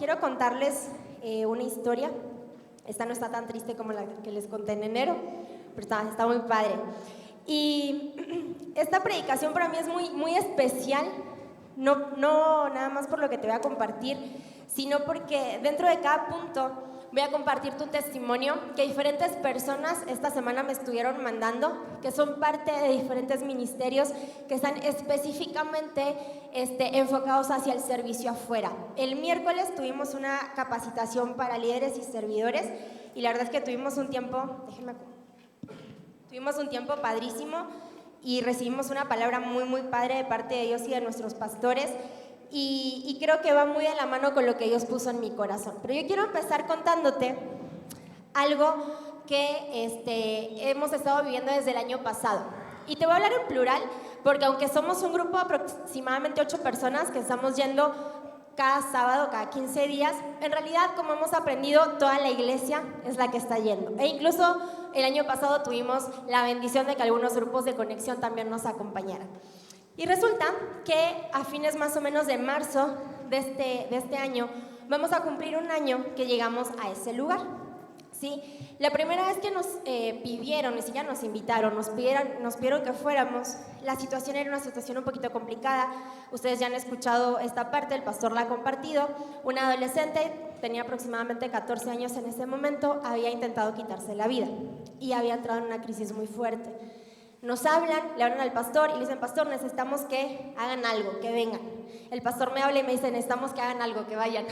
quiero contarles una historia. Esta no está tan triste como la que les conté en enero, pero está muy padre. Y esta predicación para mí es muy especial, no nada más por lo que te voy a compartir, sino porque dentro de cada punto voy a compartirte un testimonio que diferentes personas esta semana me estuvieron mandando, que son parte de diferentes ministerios que están específicamente enfocados hacia el servicio afuera. El miércoles tuvimos una capacitación para líderes y servidores y la verdad es que tuvimos un tiempo padrísimo y recibimos una palabra muy padre de parte de Dios y de nuestros pastores. Y creo que va muy de la mano con lo que Dios puso en mi corazón. Pero yo quiero empezar contándote algo que hemos estado viviendo desde el año pasado. Y te voy a hablar en plural, porque aunque somos un grupo de aproximadamente 8 personas que estamos yendo cada sábado, cada 15 días, en realidad, como hemos aprendido, toda la iglesia es la que está yendo. E incluso el año pasado tuvimos la bendición de que algunos grupos de conexión también nos acompañaran. Y resulta que a fines más o menos de marzo de este año vamos a cumplir un año que llegamos a ese lugar, ¿sí? La primera vez que nos pidieron, ni siquiera nos invitaron, nos pidieron que fuéramos, la situación era una situación un poquito complicada. Ustedes ya han escuchado esta parte, el pastor la ha compartido. Una adolescente, tenía aproximadamente 14 años en ese momento, había intentado quitarse la vida y había entrado en una crisis muy fuerte. Nos hablan, le hablan al pastor y le dicen: pastor, necesitamos que hagan algo, que vengan. El pastor me habla y me dice: necesitamos que hagan algo, que vayan.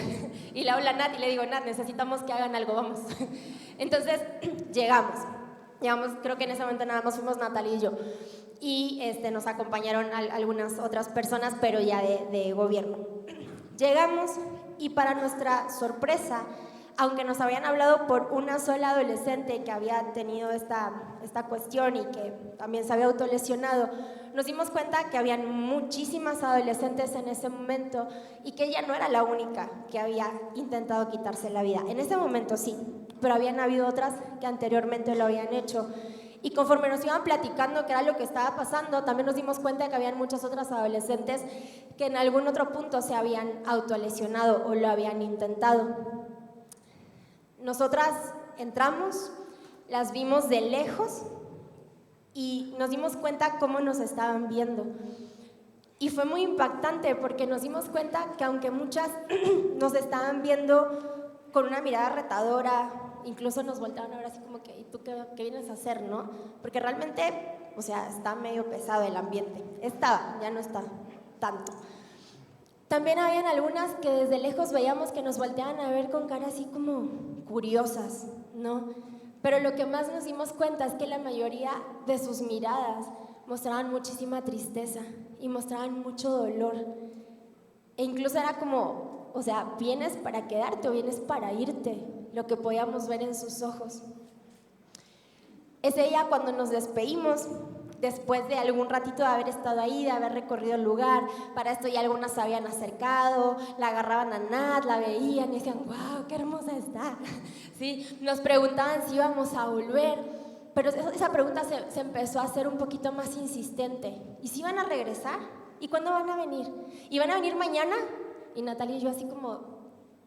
Y le habla a Nat y le digo: Nat, necesitamos que hagan algo, vamos. Entonces llegamos, creo que en ese momento nada más fuimos Natalia y yo. Y nos acompañaron algunas otras personas, pero ya de gobierno. Llegamos y para nuestra sorpresa, aunque nos habían hablado por una sola adolescente que había tenido esta cuestión y que también se había autolesionado, nos dimos cuenta que habían muchísimas adolescentes en ese momento y que ella no era la única que había intentado quitarse la vida. En ese momento sí, pero habían habido otras que anteriormente lo habían hecho. Y conforme nos iban platicando qué era lo que estaba pasando, también nos dimos cuenta de que habían muchas otras adolescentes que en algún otro punto se habían autolesionado o lo habían intentado. Nosotras entramos, las vimos de lejos y nos dimos cuenta cómo nos estaban viendo. Y fue muy impactante porque nos dimos cuenta que aunque muchas nos estaban viendo con una mirada retadora, incluso nos volteaban a ver así como que: ¿y tú qué vienes a hacer, no? Porque realmente, o sea, está medio pesado el ambiente. Ya no está tanto. También habían algunas que desde lejos veíamos que nos volteaban a ver con cara así como curiosas, ¿no? Pero lo que más nos dimos cuenta es que la mayoría de sus miradas mostraban muchísima tristeza y mostraban mucho dolor. E incluso era como, o sea, ¿vienes para quedarte o vienes para irte? Lo que podíamos ver en sus ojos. Ese día, cuando nos despedimos, después de algún ratito de haber estado ahí, de haber recorrido el lugar, para esto ya algunas se habían acercado, la agarraban a Nat, la veían y decían: ¡wow, qué hermosa está! ¿Sí? Nos preguntaban si íbamos a volver, pero esa pregunta se empezó a hacer un poquito más insistente. ¿Y si van a regresar? ¿Y cuándo van a venir? ¿Y van a venir mañana? Y Natalia y yo así como...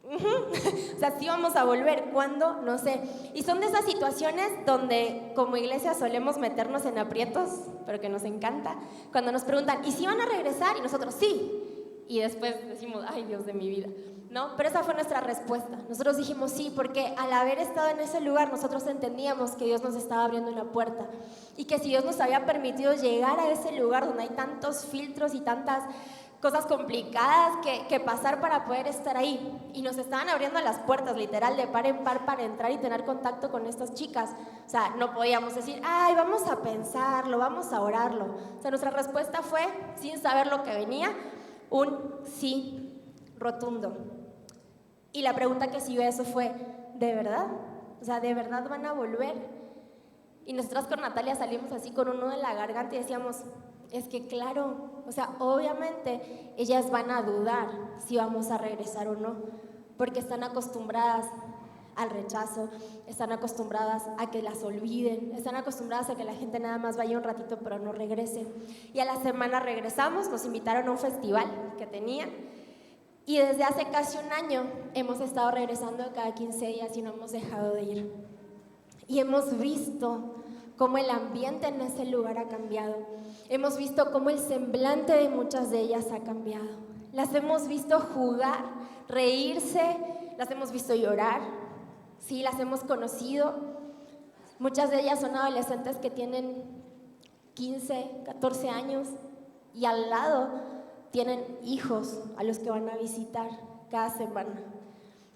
O sea, sí vamos a volver, ¿cuándo? No sé. Y son de esas situaciones donde como iglesia solemos meternos en aprietos, pero que nos encanta, cuando nos preguntan: ¿y si van a regresar? Y nosotros: sí. Y después decimos: ay, Dios de mi vida, ¿no? Pero esa fue nuestra respuesta. Nosotros dijimos sí, porque al haber estado en ese lugar, nosotros entendíamos que Dios nos estaba abriendo una puerta y que si Dios nos había permitido llegar a ese lugar donde hay tantos filtros y tantas cosas complicadas que pasar para poder estar ahí, y nos estaban abriendo las puertas literal de par en par para entrar y tener contacto con estas chicas. O sea, no podíamos decir: ay, vamos a pensarlo, vamos a orarlo. O sea, nuestra respuesta fue, sin saber lo que venía, un sí rotundo. Y la pregunta que siguió eso fue: ¿de verdad? O sea, ¿de verdad van a volver? Y nosotras con Natalia salimos así con un nudo en la garganta y decíamos: es que claro, o sea, obviamente ellas van a dudar si vamos a regresar o no, porque están acostumbradas al rechazo, están acostumbradas a que las olviden, están acostumbradas a que la gente nada más vaya un ratito pero no regrese. Y a la semana regresamos, nos invitaron a un festival que tenían Y desde hace casi un año hemos estado regresando cada 15 días y no hemos dejado de ir. Y hemos visto cómo el ambiente en ese lugar ha cambiado. Hemos visto cómo el semblante de muchas de ellas ha cambiado. Las hemos visto jugar, reírse, las hemos visto llorar, sí, las hemos conocido. Muchas de ellas son adolescentes que tienen 15, 14 años y al lado tienen hijos a los que van a visitar cada semana.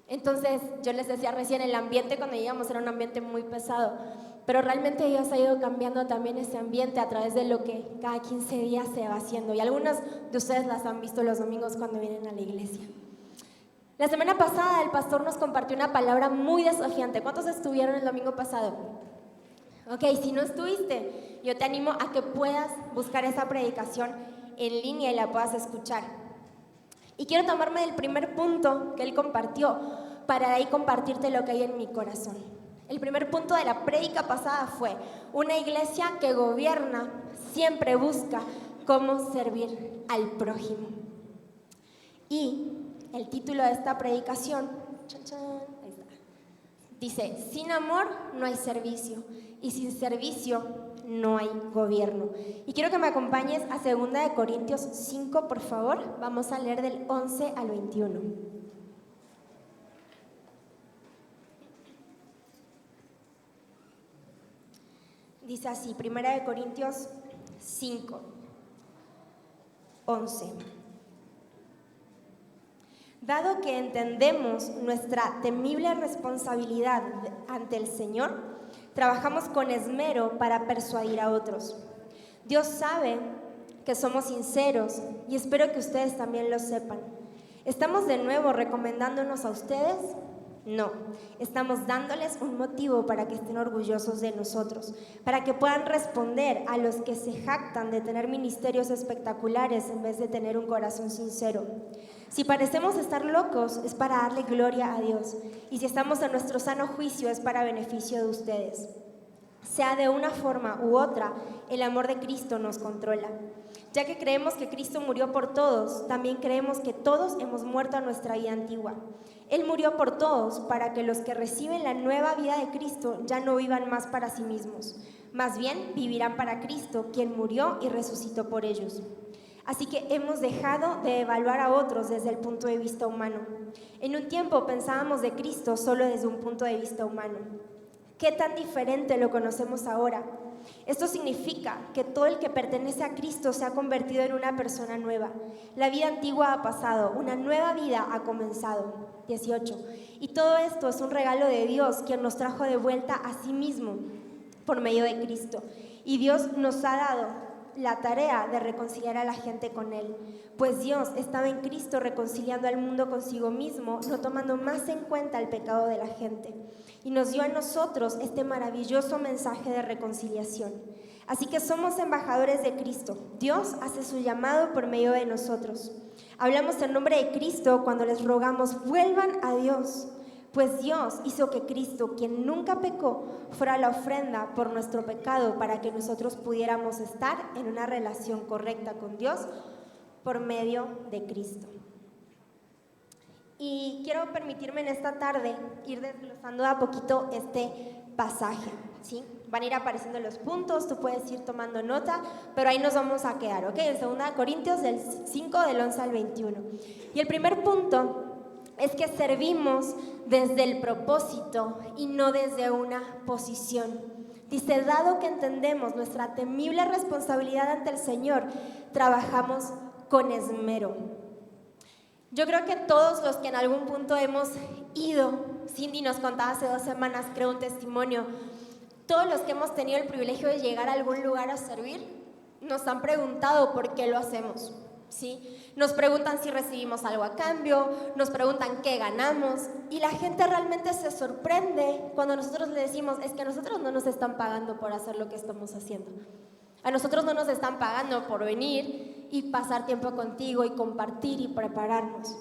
Entonces, yo les decía recién, el ambiente cuando llegamos era un ambiente muy pesado, pero realmente Dios ha ido cambiando también ese ambiente a través de lo que cada 15 días se va haciendo. Y algunas de ustedes las han visto los domingos cuando vienen a la iglesia. La semana pasada el pastor nos compartió una palabra muy desafiante. ¿Cuántos estuvieron el domingo pasado? Ok, si no estuviste, yo te animo a que puedas buscar esa predicación en línea y la puedas escuchar. Y quiero tomarme del primer punto que él compartió para de ahí compartirte lo que hay en mi corazón. El primer punto de la prédica pasada fue: una iglesia que gobierna siempre busca cómo servir al prójimo. Y el título de esta predicación, ahí está, dice: sin amor no hay servicio y sin servicio no hay gobierno. Y quiero que me acompañes a 2 Corintios 5, por favor. Vamos a leer del 11 al 21. Dice así, 1 Corintios 5, 11. Dado que entendemos nuestra temible responsabilidad ante el Señor, trabajamos con esmero para persuadir a otros. Dios sabe que somos sinceros y espero que ustedes también lo sepan. ¿Estamos de nuevo recomendándonos a ustedes? No, estamos dándoles un motivo para que estén orgullosos de nosotros, para que puedan responder a los que se jactan de tener ministerios espectaculares en vez de tener un corazón sincero. Si parecemos estar locos, es para darle gloria a Dios, y si estamos en nuestro sano juicio, es para beneficio de ustedes. Sea de una forma u otra, el amor de Cristo nos controla. Ya que creemos que Cristo murió por todos, también creemos que todos hemos muerto a nuestra vida antigua. Él murió por todos para que los que reciben la nueva vida de Cristo ya no vivan más para sí mismos. Más bien, vivirán para Cristo, quien murió y resucitó por ellos. Así que hemos dejado de evaluar a otros desde el punto de vista humano. En un tiempo pensábamos de Cristo solo desde un punto de vista humano. ¿Qué tan diferente lo conocemos ahora? Esto significa que todo el que pertenece a Cristo se ha convertido en una persona nueva. La vida antigua ha pasado, una nueva vida ha comenzado. 18. Y todo esto es un regalo de Dios, quien nos trajo de vuelta a sí mismo por medio de Cristo. Y Dios nos ha dado la tarea de reconciliar a la gente con Él, pues Dios estaba en Cristo reconciliando al mundo consigo mismo, no tomando más en cuenta el pecado de la gente, y nos dio a nosotros este maravilloso mensaje de reconciliación. Así que somos embajadores de Cristo. Dios hace su llamado por medio de nosotros. Hablamos en nombre de Cristo cuando les rogamos: vuelvan a Dios, pues Dios hizo que Cristo, quien nunca pecó, fuera la ofrenda por nuestro pecado para que nosotros pudiéramos estar en una relación correcta con Dios por medio de Cristo. Y quiero permitirme en esta tarde ir desglosando de a poquito este pasaje, ¿sí? Van a ir apareciendo los puntos, tú puedes ir tomando nota, pero ahí nos vamos a quedar, ¿ok? En 2 Corintios del 5, del 11 al 21. Y el primer punto es que servimos desde el propósito y no desde una posición. Dice: dado que entendemos nuestra temible responsabilidad ante el Señor, trabajamos con esmero. Yo creo que todos los que en algún punto hemos ido, Cindy nos contaba hace 2 semanas, creo, un testimonio, todos los que hemos tenido el privilegio de llegar a algún lugar a servir, nos han preguntado por qué lo hacemos. ¿Sí? Nos preguntan si recibimos algo a cambio, nos preguntan qué ganamos, y la gente realmente se sorprende cuando nosotros le decimos: es que a nosotros no nos están pagando por hacer lo que estamos haciendo. A nosotros no nos están pagando por venir y pasar tiempo contigo y compartir y prepararnos.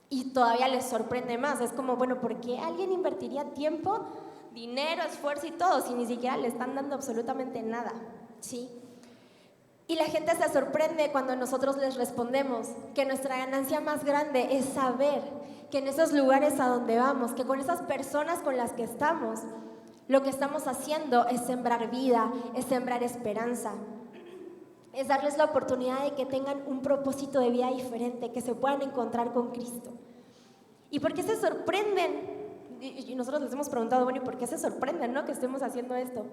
Y todavía les sorprende más, es como, bueno, ¿por qué alguien invertiría tiempo, dinero, esfuerzo y todo si ni siquiera le están dando absolutamente nada? ¿Sí? Y la gente se sorprende cuando nosotros les respondemos que nuestra ganancia más grande es saber que en esos lugares a donde vamos, que con esas personas con las que estamos, lo que estamos haciendo es sembrar vida, es sembrar esperanza, es darles la oportunidad de que tengan un propósito de vida diferente, que se puedan encontrar con Cristo. ¿Y por qué se sorprenden? Y nosotros les hemos preguntado, bueno, ¿y por qué se sorprenden, no, que estemos haciendo esto?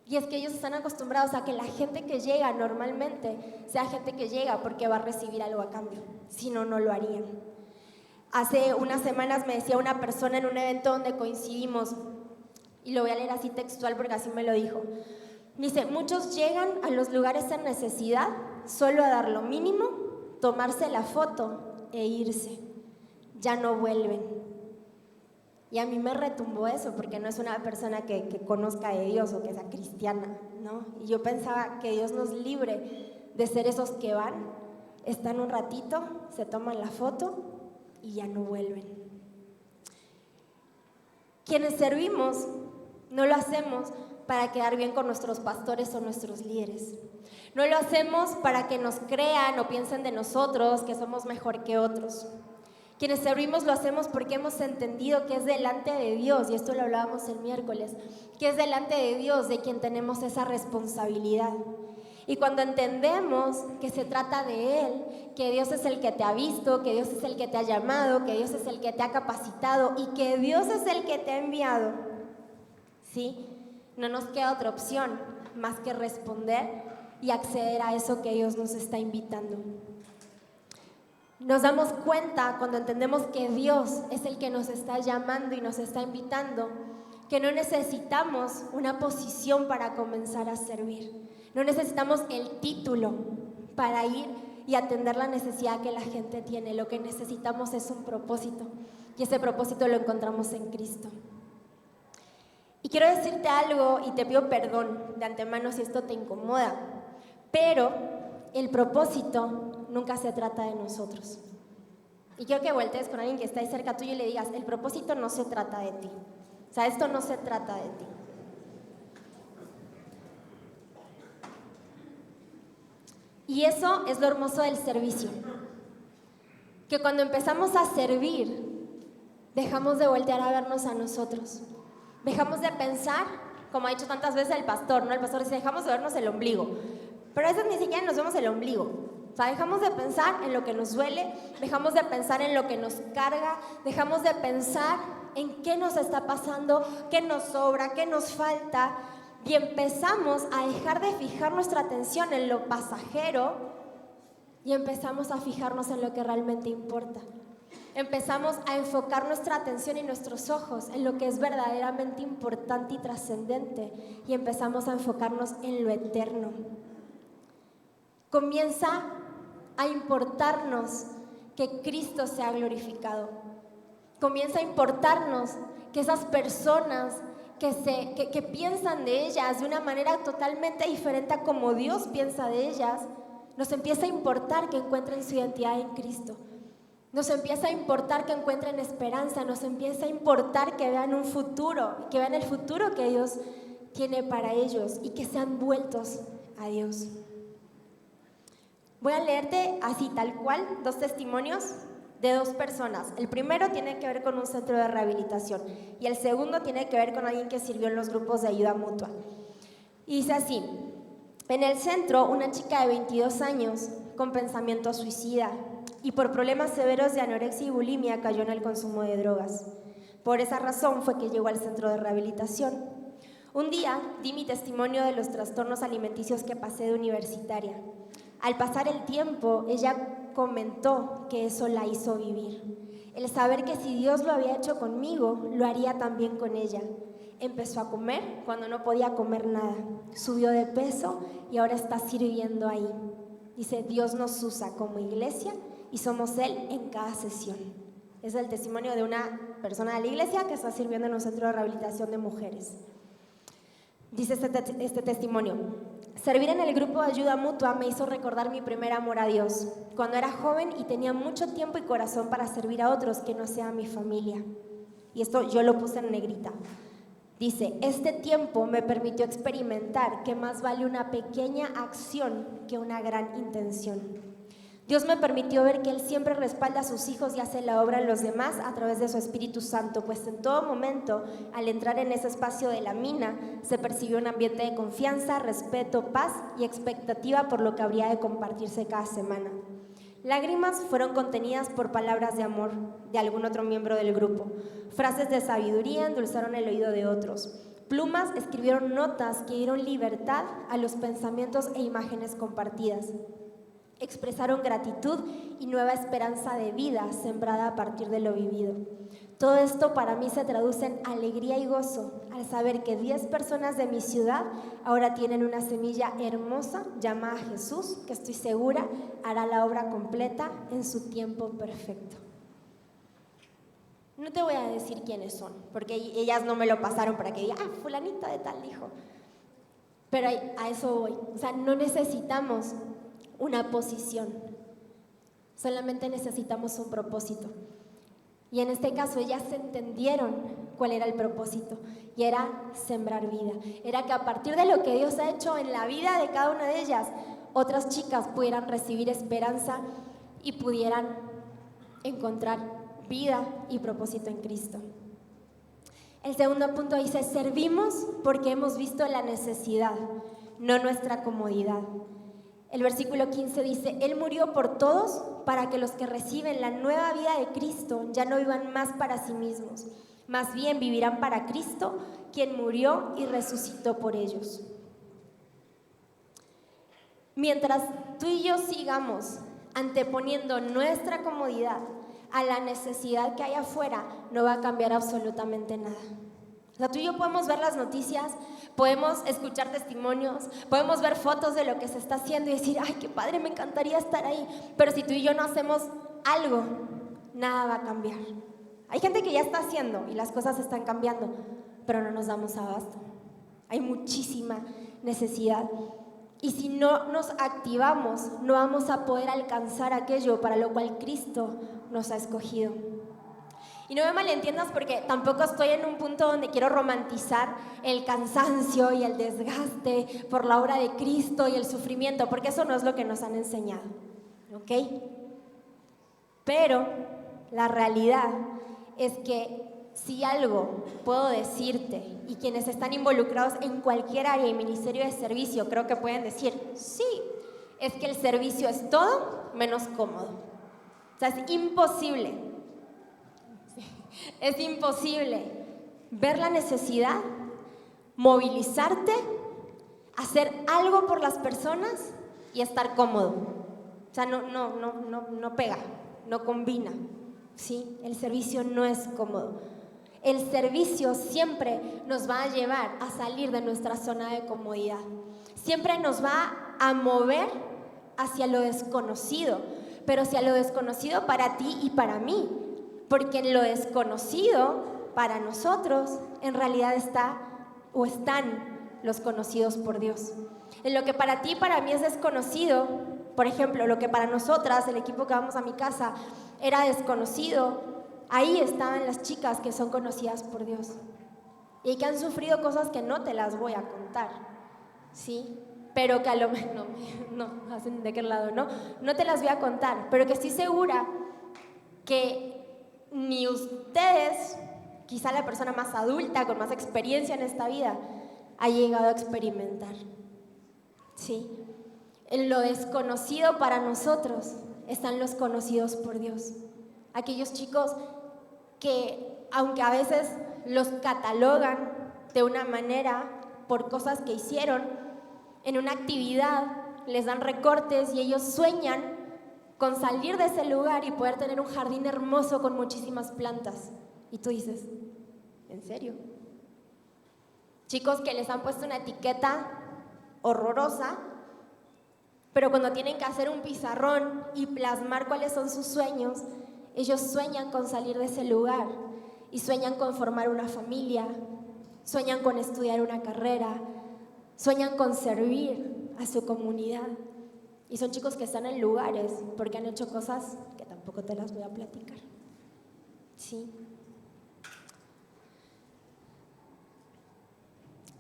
Y es que ellos están acostumbrados a que la gente que llega normalmente sea gente que llega porque va a recibir algo a cambio, si no, no lo harían. Hace unas semanas me decía una persona en un evento donde coincidimos, y lo voy a leer así textual porque así me lo dijo. Dice, muchos llegan a los lugares en necesidad solo a dar lo mínimo, tomarse la foto e irse. Ya no vuelven. Y a mí me retumbó eso, porque no es una persona que conozca de Dios o que sea cristiana, ¿no? Y yo pensaba que Dios nos libre de ser esos que van, están un ratito, se toman la foto y ya no vuelven. Quienes servimos no lo hacemos para quedar bien con nuestros pastores o nuestros líderes. No lo hacemos para que nos crean o piensen de nosotros que somos mejor que otros. Quienes servimos lo hacemos porque hemos entendido que es delante de Dios, y esto lo hablábamos el miércoles, que es delante de Dios de quien tenemos esa responsabilidad. Y cuando entendemos que se trata de Él, que Dios es el que te ha visto, que Dios es el que te ha llamado, que Dios es el que te ha capacitado y que Dios es el que te ha enviado, ¿sí? No nos queda otra opción más que responder y acceder a eso que Dios nos está invitando. Nos damos cuenta cuando entendemos que Dios es el que nos está llamando y nos está invitando, que no necesitamos una posición para comenzar a servir. No necesitamos el título para ir y atender la necesidad que la gente tiene. Lo que necesitamos es un propósito, y ese propósito lo encontramos en Cristo. Y quiero decirte algo, y te pido perdón de antemano si esto te incomoda, pero el propósito nunca se trata de nosotros. Y quiero que voltees con alguien que está ahí cerca tuyo y le digas, el propósito no se trata de ti. O sea, esto no se trata de ti. Y eso es lo hermoso del servicio. Que cuando empezamos a servir, dejamos de voltear a vernos a nosotros. Dejamos de pensar, como ha dicho tantas veces el pastor, ¿no? El pastor dice, dejamos de vernos el ombligo. Pero a veces ni siquiera nos vemos el ombligo. O sea, dejamos de pensar en lo que nos duele, dejamos de pensar en lo que nos carga, dejamos de pensar en qué nos está pasando, qué nos sobra, qué nos falta, y empezamos a dejar de fijar nuestra atención en lo pasajero y empezamos a fijarnos en lo que realmente importa. Empezamos a enfocar nuestra atención y nuestros ojos en lo que es verdaderamente importante y trascendente, y empezamos a enfocarnos en lo eterno. Comienza a importarnos que Cristo sea glorificado. Comienza a importarnos que esas personas que piensan de ellas de una manera totalmente diferente a como Dios piensa de ellas, nos empieza a importar que encuentren su identidad en Cristo. Nos empieza a importar que encuentren esperanza, nos empieza a importar que vean un futuro, que vean el futuro que Dios tiene para ellos y que sean vueltos a Dios. Voy a leerte así, tal cual, 2 testimonios de 2 personas. El primero tiene que ver con un centro de rehabilitación y el segundo tiene que ver con alguien que sirvió en los grupos de ayuda mutua. Y dice así: en el centro, una chica de 22 años con pensamiento suicida y por problemas severos de anorexia y bulimia cayó en el consumo de drogas. Por esa razón fue que llegó al centro de rehabilitación. Un día di mi testimonio de los trastornos alimenticios que pasé de universitaria. Al pasar el tiempo, ella comentó que eso la hizo vivir. El saber que si Dios lo había hecho conmigo, lo haría también con ella. Empezó a comer cuando no podía comer nada. Subió de peso y ahora está sirviendo ahí. Dice, Dios nos usa como iglesia y somos Él en cada sesión. Es el testimonio de una persona de la iglesia que está sirviendo en un centro de rehabilitación de mujeres. Dice este testimonio: servir en el grupo de ayuda mutua me hizo recordar mi primer amor a Dios, cuando era joven y tenía mucho tiempo y corazón para servir a otros que no sean mi familia. Y esto yo lo puse en negrita. Dice, este tiempo me permitió experimentar que más vale una pequeña acción que una gran intención. Dios me permitió ver que Él siempre respalda a sus hijos y hace la obra en los demás a través de su Espíritu Santo, pues en todo momento, al entrar en ese espacio de la mina, se percibió un ambiente de confianza, respeto, paz y expectativa por lo que habría de compartirse cada semana. Lágrimas fueron contenidas por palabras de amor de algún otro miembro del grupo. Frases de sabiduría endulzaron el oído de otros. Plumas escribieron notas que dieron libertad a los pensamientos e imágenes compartidas. Expresaron gratitud y nueva esperanza de vida sembrada a partir de lo vivido. Todo esto para mí se traduce en alegría y gozo al saber que 10 personas de mi ciudad ahora tienen una semilla hermosa llamada Jesús, que estoy segura hará la obra completa en su tiempo perfecto. No te voy a decir quiénes son, porque ellas no me lo pasaron para que diga, fulanita de tal dijo. Pero a eso voy. O sea, no necesitamos una posición, solamente necesitamos un propósito. Y en este caso ellas entendieron cuál era el propósito, y era sembrar vida. Era que a partir de lo que Dios ha hecho en la vida de cada una de ellas, otras chicas pudieran recibir esperanza y pudieran encontrar vida y propósito en Cristo. El segundo punto dice, servimos porque hemos visto la necesidad, no nuestra comodidad. El versículo 15 dice, Él murió por todos para que los que reciben la nueva vida de Cristo ya no vivan más para sí mismos, más bien vivirán para Cristo, quien murió y resucitó por ellos. Mientras tú y yo sigamos anteponiendo nuestra comodidad a la necesidad que hay afuera, no va a cambiar absolutamente nada. O sea, tú y yo podemos ver las noticias, podemos escuchar testimonios, podemos ver fotos de lo que se está haciendo y decir, ay, qué padre, me encantaría estar ahí. Pero si tú y yo no hacemos algo, nada va a cambiar. Hay gente que ya está haciendo y las cosas están cambiando, pero no nos damos abasto. Hay muchísima necesidad. Y si no nos activamos, no vamos a poder alcanzar aquello para lo cual Cristo nos ha escogido. Y no me malentiendas porque tampoco estoy en un punto donde quiero romantizar el cansancio y el desgaste por la obra de Cristo y el sufrimiento, porque eso no es lo que nos han enseñado, ¿ok? Pero la realidad es que si algo puedo decirte, y quienes están involucrados en cualquier área y ministerio de servicio creo que pueden decir, sí, es que el servicio es todo menos cómodo. O sea, es imposible ver la necesidad, movilizarte, hacer algo por las personas y estar cómodo. O sea, no pega, no combina, ¿sí? El servicio no es cómodo. El servicio siempre nos va a llevar a salir de nuestra zona de comodidad. Siempre nos va a mover hacia lo desconocido, pero hacia lo desconocido para ti y para mí. Porque en lo desconocido para nosotros en realidad está o están los conocidos por Dios. En lo que para ti y para mí es desconocido, por ejemplo, lo que para nosotras, el equipo que vamos a mi casa, era desconocido, ahí estaban las chicas que son conocidas por Dios y que han sufrido cosas que no te las voy a contar, ¿sí? Pero que a lo menos, no, ¿de qué lado? No te las voy a contar, pero que estoy segura que ni ustedes, quizá la persona más adulta, con más experiencia en esta vida, ha llegado a experimentar. ¿Sí? En lo desconocido para nosotros están los conocidos por Dios. Aquellos chicos que, aunque a veces los catalogan de una manera por cosas que hicieron, en una actividad les dan recortes y ellos sueñan con salir de ese lugar y poder tener un jardín hermoso con muchísimas plantas. Y tú dices, ¿en serio? Chicos que les han puesto una etiqueta horrorosa, pero cuando tienen que hacer un pizarrón y plasmar cuáles son sus sueños, ellos sueñan con salir de ese lugar y sueñan con formar una familia, sueñan con estudiar una carrera, sueñan con servir a su comunidad. Y son chicos que están en lugares porque han hecho cosas que tampoco te las voy a platicar. ¿Sí?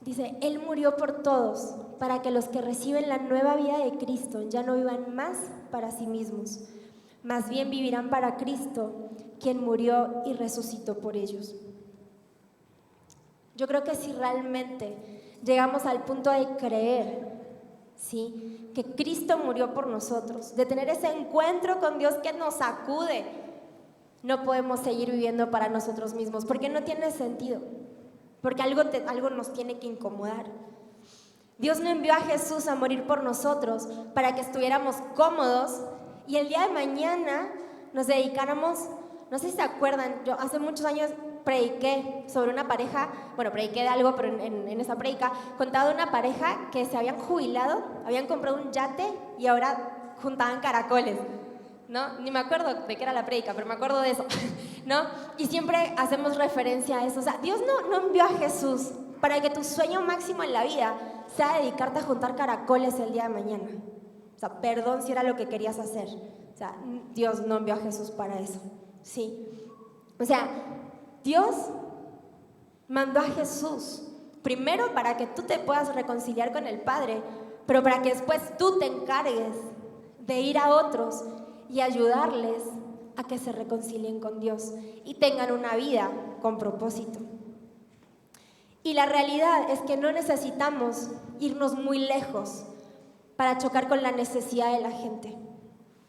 Dice, Él murió por todos, para que los que reciben la nueva vida de Cristo ya no vivan más para sí mismos, más bien vivirán para Cristo, quien murió y resucitó por ellos. Yo creo que si realmente llegamos al punto de creer, ¿sí?, que Cristo murió por nosotros, de tener ese encuentro con Dios que nos sacude, no podemos seguir viviendo para nosotros mismos, porque no tiene sentido, porque algo nos tiene que incomodar. Dios no envió a Jesús a morir por nosotros para que estuviéramos cómodos y el día de mañana nos dedicáramos, no sé si se acuerdan, yo hace muchos años prediqué sobre una pareja, bueno, prediqué de algo, pero en esa predica contaba de una pareja que se habían jubilado, habían comprado un yate y ahora juntaban caracoles, ¿no? Ni me acuerdo de qué era la predica, pero me acuerdo de eso, ¿no? Y siempre hacemos referencia a eso. O sea, Dios no envió a Jesús para que tu sueño máximo en la vida sea dedicarte a juntar caracoles el día de mañana. O sea, perdón si era lo que querías hacer. O sea, Dios no envió a Jesús para eso, ¿sí? O sea, Dios mandó a Jesús primero para que tú te puedas reconciliar con el Padre, pero para que después tú te encargues de ir a otros y ayudarles a que se reconcilien con Dios y tengan una vida con propósito. Y la realidad es que no necesitamos irnos muy lejos para chocar con la necesidad de la gente.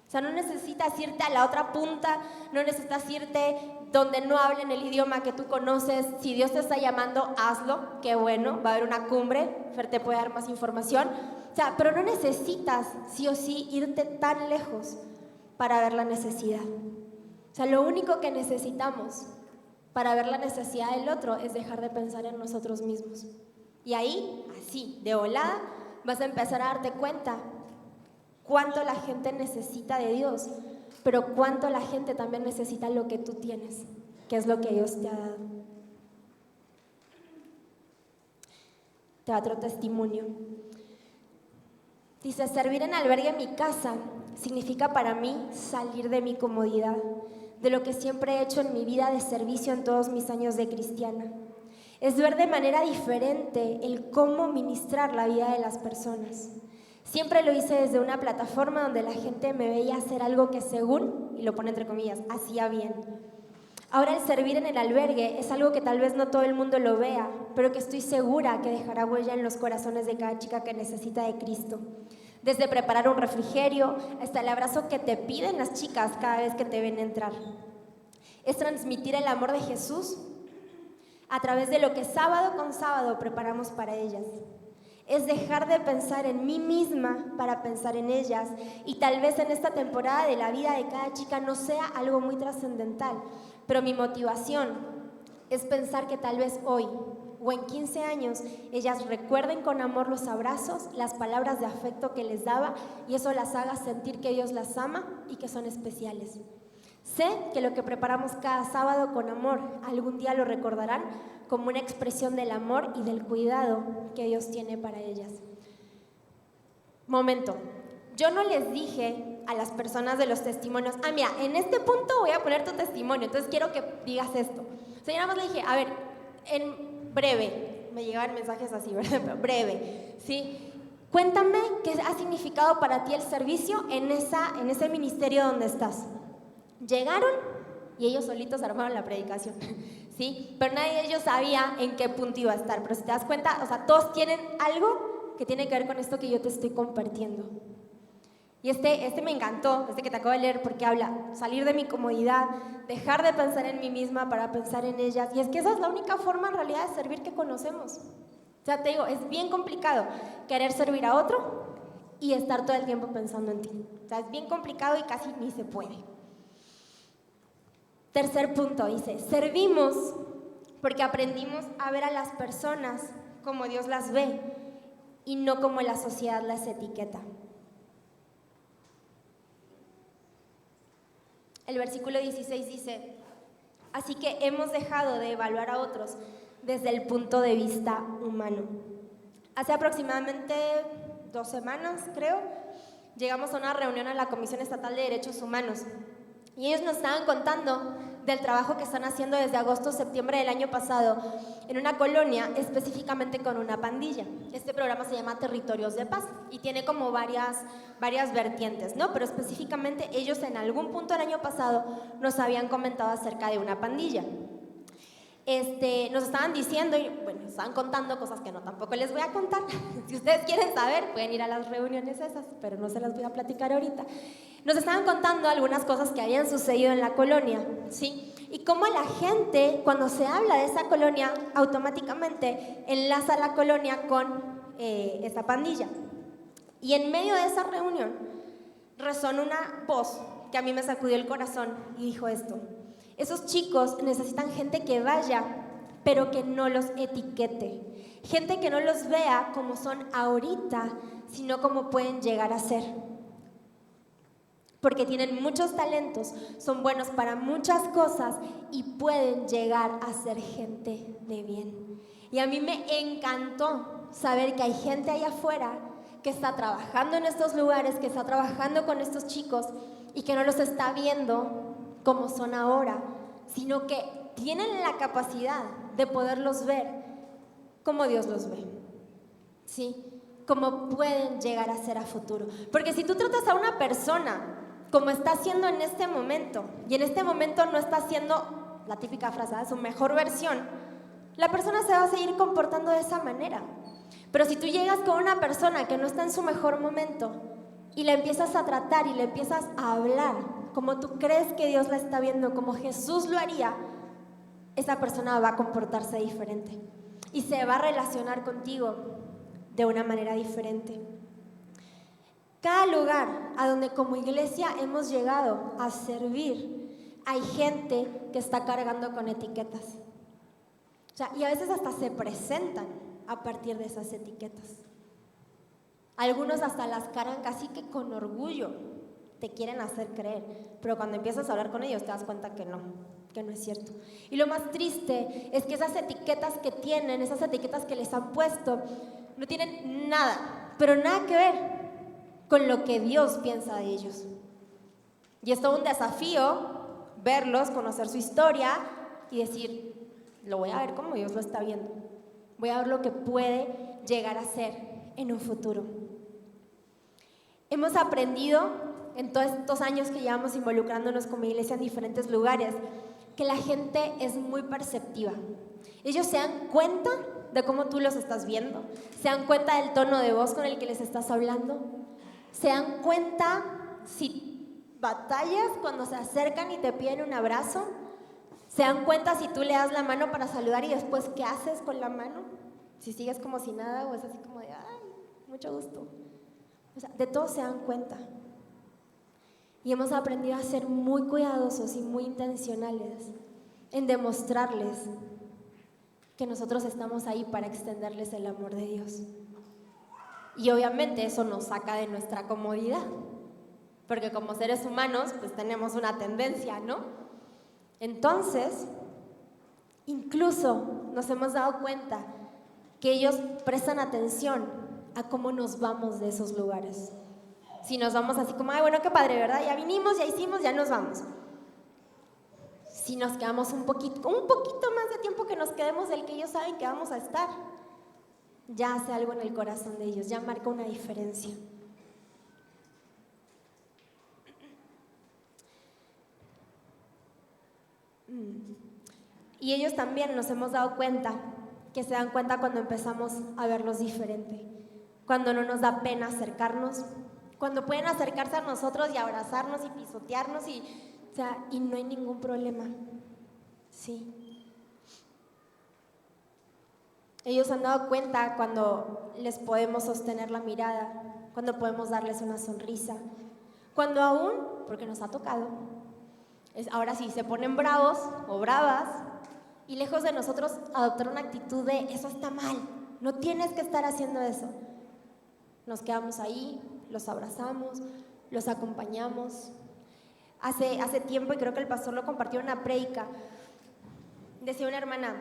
O sea, no necesitas irte a la otra punta, no necesitas irte donde no hablen el idioma que tú conoces. Si Dios te está llamando, hazlo, qué bueno, va a haber una cumbre, Fer te puede dar más información. O sea, pero no necesitas sí o sí irte tan lejos para ver la necesidad. O sea, lo único que necesitamos para ver la necesidad del otro es dejar de pensar en nosotros mismos. Y ahí, así, de volada, vas a empezar a darte cuenta cuánto la gente necesita de Dios, pero cuánto la gente también necesita lo que tú tienes, que es lo que Dios te ha dado. Te da otro testimonio. Dice, servir en albergue en mi casa significa para mí salir de mi comodidad, de lo que siempre he hecho en mi vida de servicio en todos mis años de cristiana. Es ver de manera diferente el cómo ministrar la vida de las personas. Siempre lo hice desde una plataforma donde la gente me veía hacer algo que según, y lo pone entre comillas, hacía bien. Ahora el servir en el albergue es algo que tal vez no todo el mundo lo vea, pero que estoy segura que dejará huella en los corazones de cada chica que necesita de Cristo. Desde preparar un refrigerio hasta el abrazo que te piden las chicas cada vez que te ven entrar. Es transmitir el amor de Jesús a través de lo que sábado con sábado preparamos para ellas. Es dejar de pensar en mí misma para pensar en ellas, y tal vez en esta temporada de la vida de cada chica no sea algo muy trascendental, pero mi motivación es pensar que tal vez hoy o en 15 años ellas recuerden con amor los abrazos, las palabras de afecto que les daba, y eso las haga sentir que Dios las ama y que son especiales. Sé que lo que preparamos cada sábado con amor, algún día lo recordarán como una expresión del amor y del cuidado que Dios tiene para ellas. Momento, yo no les dije a las personas de los testimonios, mira, en este punto voy a poner tu testimonio, entonces quiero que digas esto. O sea, yo nada más le dije, a ver, en breve, me llegaban mensajes así, ¿verdad? Pero breve, ¿sí? Cuéntame qué ha significado para ti el servicio en ese ministerio donde estás. Llegaron y ellos solitos armaron la predicación, ¿sí? Pero nadie de ellos sabía en qué punto iba a estar. Pero si te das cuenta, o sea, todos tienen algo que tiene que ver con esto que yo te estoy compartiendo. Y este me encantó, que te acabo de leer, porque habla salir de mi comodidad, dejar de pensar en mí misma para pensar en ellas. Y es que esa es la única forma en realidad de servir que conocemos. O sea, te digo, es bien complicado querer servir a otro y estar todo el tiempo pensando en ti. O sea, es bien complicado y casi ni se puede. Tercer punto, dice, servimos porque aprendimos a ver a las personas como Dios las ve y no como la sociedad las etiqueta. El versículo 16 dice, así que hemos dejado de evaluar a otros desde el punto de vista humano. Hace aproximadamente 2 semanas, creo, llegamos a una reunión a la Comisión Estatal de Derechos Humanos y ellos nos estaban contando del trabajo que están haciendo desde agosto, septiembre del año pasado en una colonia, específicamente con una pandilla. Este programa se llama Territorios de Paz y tiene como varias vertientes, ¿no? Pero específicamente ellos en algún punto del año pasado nos habían comentado acerca de una pandilla. Nos estaban diciendo, y bueno, estaban contando cosas que no, tampoco les voy a contar. Si ustedes quieren saber, pueden ir a las reuniones esas, pero no se las voy a platicar ahorita. Nos estaban contando algunas cosas que habían sucedido en la colonia, ¿sí? Y cómo la gente, cuando se habla de esa colonia, automáticamente enlaza la colonia con esa pandilla. Y en medio de esa reunión, resonó una voz que a mí me sacudió el corazón y dijo esto: esos chicos necesitan gente que vaya, pero que no los etiquete. Gente que no los vea como son ahorita, sino como pueden llegar a ser. Porque tienen muchos talentos, son buenos para muchas cosas y pueden llegar a ser gente de bien. Y a mí me encantó saber que hay gente allá afuera que está trabajando en estos lugares, que está trabajando con estos chicos y que no los está viendo como son ahora, sino que tienen la capacidad de poderlos ver como Dios los ve, ¿sí? Como pueden llegar a ser a futuro. Porque si tú tratas a una persona como está haciendo en este momento, y en este momento no está haciendo la típica frase, su mejor versión, la persona se va a seguir comportando de esa manera. Pero si tú llegas con una persona que no está en su mejor momento y la empiezas a tratar y le empiezas a hablar como tú crees que Dios la está viendo, como Jesús lo haría, esa persona va a comportarse diferente y se va a relacionar contigo de una manera diferente. Cada lugar a donde como iglesia hemos llegado a servir, hay gente que está cargando con etiquetas. O sea, y a veces hasta se presentan a partir de esas etiquetas. Algunos hasta las cargan casi que con orgullo, te quieren hacer creer, pero cuando empiezas a hablar con ellos te das cuenta que no es cierto. Y lo más triste es que esas etiquetas que tienen, esas etiquetas que les han puesto, no tienen nada, pero nada que ver con lo que Dios piensa de ellos. Y es todo un desafío verlos, conocer su historia y decir, lo voy a ver como Dios lo está viendo. Voy a ver lo que puede llegar a ser en un futuro. Hemos aprendido en todos estos años que llevamos involucrándonos como iglesia en diferentes lugares, que la gente es muy perceptiva. Ellos se dan cuenta de cómo tú los estás viendo, se dan cuenta del tono de voz con el que les estás hablando, se dan cuenta si batallas cuando se acercan y te piden un abrazo, se dan cuenta si tú le das la mano para saludar y después qué haces con la mano, si sigues como si nada o es así como de, ay, mucho gusto. O sea, de todo se dan cuenta. Y hemos aprendido a ser muy cuidadosos y muy intencionales en demostrarles que nosotros estamos ahí para extenderles el amor de Dios. Y obviamente eso nos saca de nuestra comodidad, porque como seres humanos pues tenemos una tendencia, ¿no? Entonces, incluso nos hemos dado cuenta que ellos prestan atención a cómo nos vamos de esos lugares. Si nos vamos así como, ay, bueno, qué padre, ¿verdad? Ya vinimos, ya hicimos, ya nos vamos. Si nos quedamos un poquito más de tiempo que nos quedemos del que ellos saben que vamos a estar, ya hace algo en el corazón de ellos, ya marca una diferencia. Y ellos también nos hemos dado cuenta que se dan cuenta cuando empezamos a verlos diferente, cuando no nos da pena acercarnos, cuando pueden acercarse a nosotros y abrazarnos y pisotearnos y no hay ningún problema. Sí. Ellos se han dado cuenta cuando les podemos sostener la mirada, cuando podemos darles una sonrisa, cuando aún, porque nos ha tocado, ahora sí, se ponen bravos o bravas y lejos de nosotros adoptar una actitud de eso está mal, no tienes que estar haciendo eso. Nos quedamos ahí, los abrazamos, los acompañamos. Hace tiempo, y creo que el pastor lo compartió en una prédica, decía una hermana,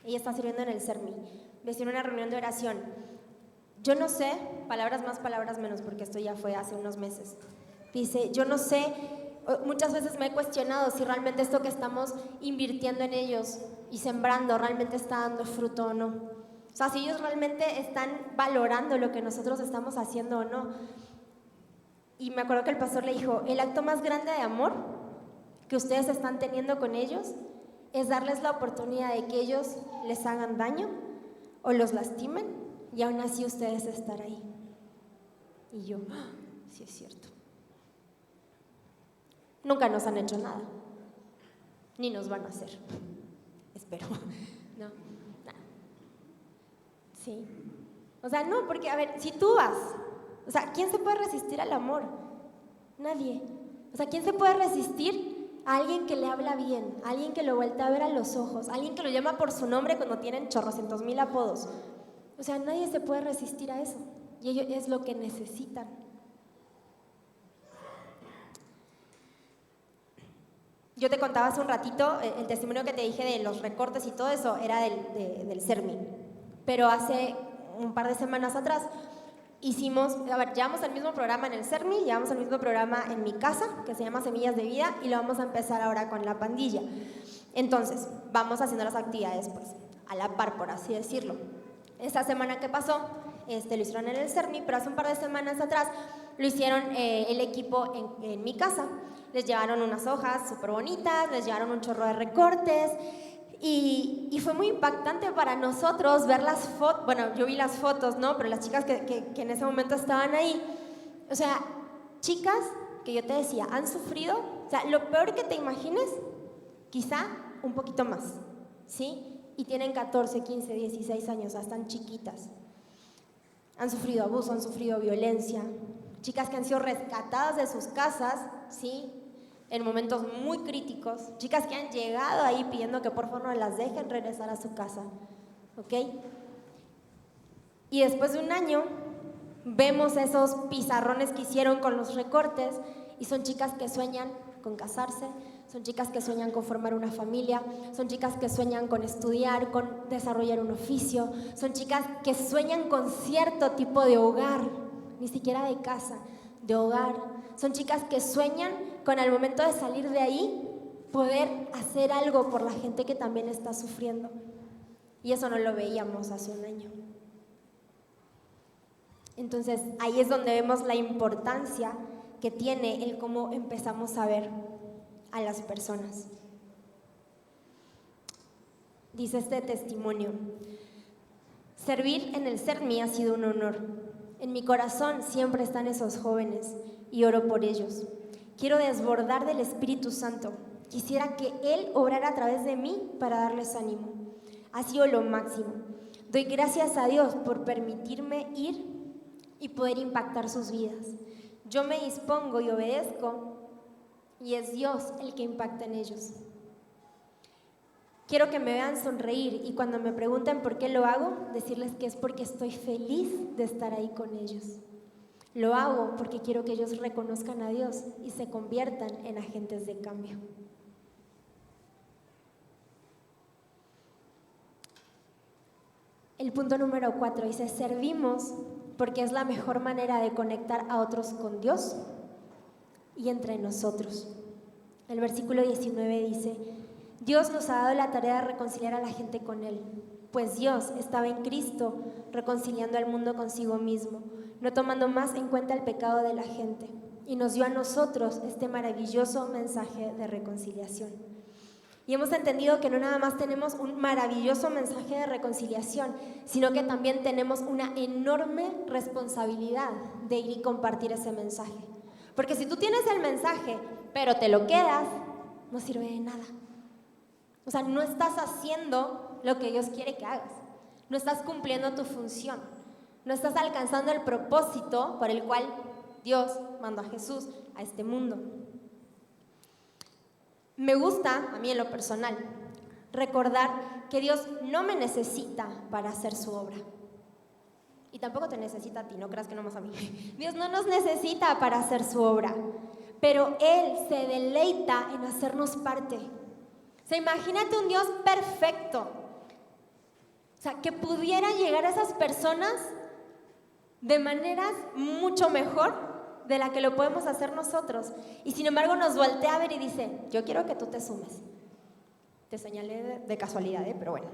ella está sirviendo en el CERMI, decía en una reunión de oración, yo no sé, palabras más, palabras menos, porque esto ya fue hace unos meses, dice, yo no sé muchas veces me he cuestionado si realmente esto que estamos invirtiendo en ellos y sembrando realmente está dando fruto o no. O sea, si ellos realmente están valorando lo que nosotros estamos haciendo o no. Y me acuerdo que el pastor le dijo, el acto más grande de amor que ustedes están teniendo con ellos es darles la oportunidad de que ellos les hagan daño o los lastimen y aún así ustedes estar ahí. Y yo, sí es cierto. Nunca nos han hecho nada, ni nos van a hacer, espero. No, nada. Sí. O sea, no, porque a ver, si tú vas, o sea, ¿quién se puede resistir al amor? Nadie. O sea, ¿quién se puede resistir a alguien que le habla bien, a alguien que lo vuelta a ver a los ojos, a alguien que lo llama por su nombre cuando tienen chorrocientos mil apodos? O sea, nadie se puede resistir a eso, y ellos es lo que necesitan. Yo te contaba hace un ratito, el testimonio que te dije de los recortes y todo eso era del CERMI, pero hace un par de semanas atrás llevamos el mismo programa en el CERMI, llevamos el mismo programa en mi casa, que se llama Semillas de Vida, y lo vamos a empezar ahora con la pandilla. Entonces, vamos haciendo las actividades pues a la par, por así decirlo. Esta semana que pasó, lo hicieron en el CERMI, pero hace un par de semanas atrás lo hicieron el equipo en mi casa. Les llevaron unas hojas súper bonitas, les llevaron un chorro de recortes y fue muy impactante para nosotros ver las fotos. Bueno, yo vi las fotos, ¿no? Pero las chicas que en ese momento estaban ahí, o sea, chicas que yo te decía, han sufrido, o sea, lo peor que te imagines, quizá un poquito más, ¿sí? Y tienen 14, 15, 16 años, o sea, están chiquitas. Han sufrido abuso, han sufrido violencia. Chicas que han sido rescatadas de sus casas, ¿sí? En momentos muy críticos. Chicas que han llegado ahí pidiendo que por favor no las dejen regresar a su casa, ¿ok? Y después de un año, vemos esos pizarrones que hicieron con los recortes y son chicas que sueñan con casarse, son chicas que sueñan con formar una familia, son chicas que sueñan con estudiar, con desarrollar un oficio, son chicas que sueñan con cierto tipo de hogar, ni siquiera de casa, de hogar. Son chicas que sueñan con al momento de salir de ahí poder hacer algo por la gente que también está sufriendo. Y eso no lo veíamos hace un año. Entonces, ahí es donde vemos la importancia que tiene el cómo empezamos a ver a las personas. Dice este testimonio: servir en el CERMI ha sido un honor. En mi corazón siempre están esos jóvenes y oro por ellos. Quiero desbordar del Espíritu Santo. Quisiera que Él obrara a través de mí para darles ánimo. Ha sido lo máximo. Doy gracias a Dios por permitirme ir y poder impactar sus vidas. Yo me dispongo y obedezco, y es Dios el que impacta en ellos. Quiero que me vean sonreír y cuando me pregunten por qué lo hago, decirles que es porque estoy feliz de estar ahí con ellos. Lo hago porque quiero que ellos reconozcan a Dios y se conviertan en agentes de cambio. El punto número 4 dice: servimos porque es la mejor manera de conectar a otros con Dios y entre nosotros. El versículo 19 dice: Dios nos ha dado la tarea de reconciliar a la gente con Él, pues Dios estaba en Cristo reconciliando al mundo consigo mismo, no tomando más en cuenta el pecado de la gente, y nos dio a nosotros este maravilloso mensaje de reconciliación. Y hemos entendido que no nada más tenemos un maravilloso mensaje de reconciliación, sino que también tenemos una enorme responsabilidad de ir y compartir ese mensaje. Porque si tú tienes el mensaje, pero te lo quedas, no sirve de nada. O sea, no estás haciendo lo que Dios quiere que hagas. No estás cumpliendo tu función. No estás alcanzando el propósito por el cual Dios mandó a Jesús a este mundo. Me gusta, a mí en lo personal, recordar que Dios no me necesita para hacer su obra. Y tampoco te necesita a ti, no creas que nomás a mí. Dios no nos necesita para hacer su obra, pero Él se deleita en hacernos parte. O sea, imagínate un Dios perfecto. O sea, que pudiera llegar a esas personas de maneras mucho mejor de la que lo podemos hacer nosotros. Y sin embargo nos voltea a ver y dice, yo quiero que tú te sumes. Te señalé de casualidad, pero bueno.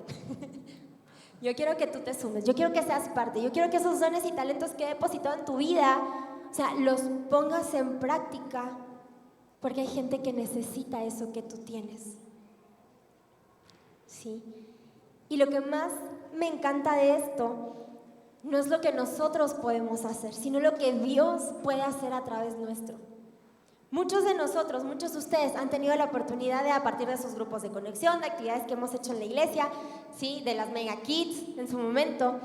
Yo quiero que tú te sumes, yo quiero que seas parte, yo quiero que esos dones y talentos que he depositado en tu vida, o sea, los pongas en práctica, porque hay gente que necesita eso que tú tienes. ¿Sí? Y lo que más me encanta de esto no es lo que nosotros podemos hacer, sino lo que Dios puede hacer a través nuestro. Muchos de nosotros, muchos de ustedes han tenido la oportunidad de, a partir de sus grupos de conexión, de actividades que hemos hecho en la iglesia, ¿sí? De las Mega Kids en su momento,